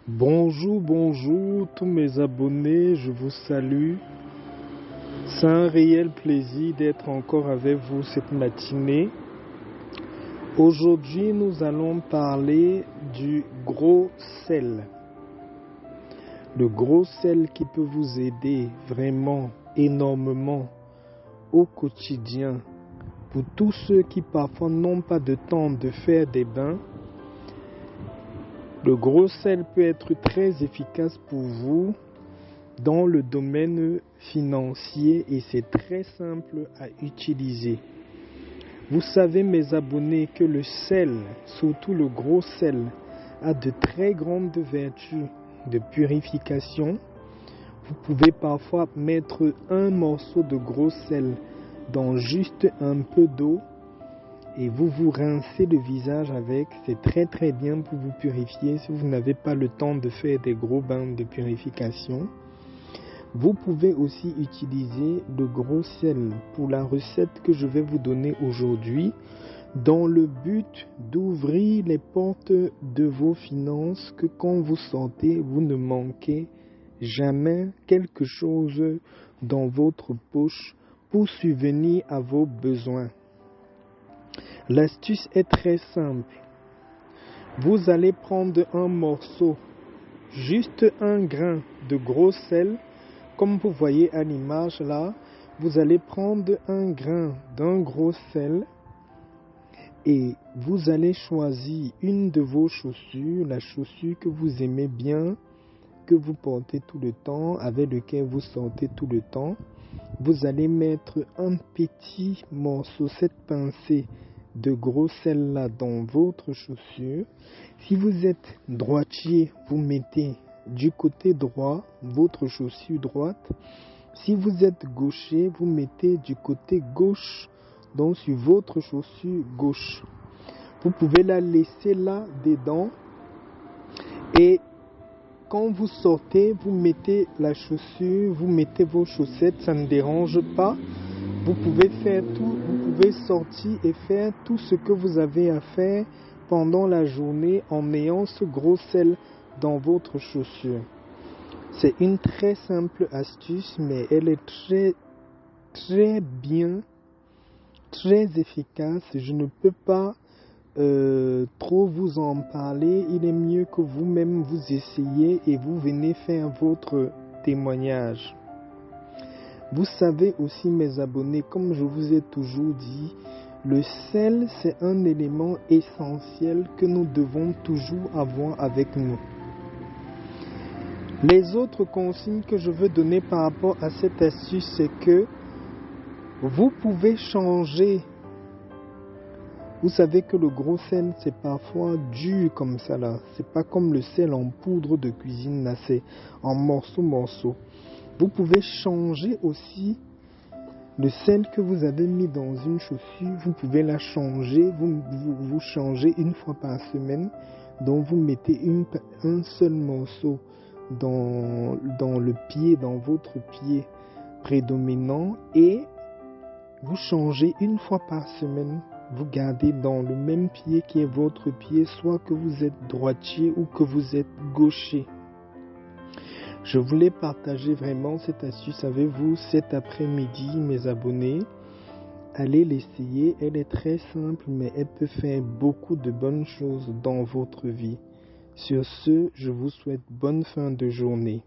Bonjour, bonjour tous mes abonnés, je vous salue. C'est un réel plaisir d'être encore avec vous cette matinée. Aujourd'hui, nous allons parler du gros sel. Le gros sel qui peut vous aider vraiment énormément au quotidien. Pour tous ceux qui parfois n'ont pas de temps de faire des bains, le gros sel peut être très efficace pour vous dans le domaine financier et c'est très simple à utiliser. Vous savez mes abonnés que le sel, surtout le gros sel, a de très grandes vertus de purification. Vous pouvez parfois mettre un morceau de gros sel dans juste un peu d'eau et vous vous rincez le visage avec. C'est très bien pour vous purifier si vous n'avez pas le temps de faire des gros bains de purification. Vous pouvez aussi utiliser le gros sel pour la recette que je vais vous donner aujourd'hui dans le but d'ouvrir les portes de vos finances, que quand vous sortez, vous ne manquez jamais quelque chose dans votre poche pour subvenir à vos besoins. L'astuce est très simple. Vous allez prendre un morceau, juste un grain de gros sel. Comme vous voyez à l'image là, vous allez prendre un grain d'un gros sel et vous allez choisir une de vos chaussures, la chaussure que vous aimez bien, que vous portez tout le temps, avec laquelle vous sortez tout le temps. Vous allez mettre un petit morceau, cette pincée de gros sel là dans votre chaussure. Si vous êtes droitier, vous mettez du côté droit votre chaussure droite. Si vous êtes gaucher, vous mettez du côté gauche, donc sur votre chaussure gauche. Vous pouvez la laisser là dedans et quand vous sortez, vous mettez la chaussure, vous mettez vos chaussettes, ça ne dérange pas. Vous pouvez faire tout, vous pouvez sortir et faire tout ce que vous avez à faire pendant la journée en ayant ce gros sel dans votre chaussure. C'est une très simple astuce, mais elle est très bien, très efficace. Je ne peux pas trop vous en parler. Il est mieux que vous-même vous essayiez et vous venez faire votre témoignage. Vous savez aussi mes abonnés, comme je vous ai toujours dit, le sel c'est un élément essentiel que nous devons toujours avoir avec nous. Les autres consignes que je veux donner par rapport à cette astuce, c'est que vous pouvez changer. Vous savez que le gros sel, c'est parfois dur comme ça là. C'est pas comme le sel en poudre de cuisine là, c'est en morceaux. Vous pouvez changer aussi le sel que vous avez mis dans une chaussure. Vous pouvez la changer. Vous changez une fois par semaine. Donc vous mettez un seul morceau dans le pied, dans votre pied prédominant et vous changez une fois par semaine. Vous gardez dans le même pied qui est votre pied, soit que vous êtes droitier ou que vous êtes gaucher. Je voulais partager vraiment cette astuce avec vous cet après-midi, mes abonnés. Allez l'essayer, elle est très simple, mais elle peut faire beaucoup de bonnes choses dans votre vie. Sur ce, je vous souhaite bonne fin de journée.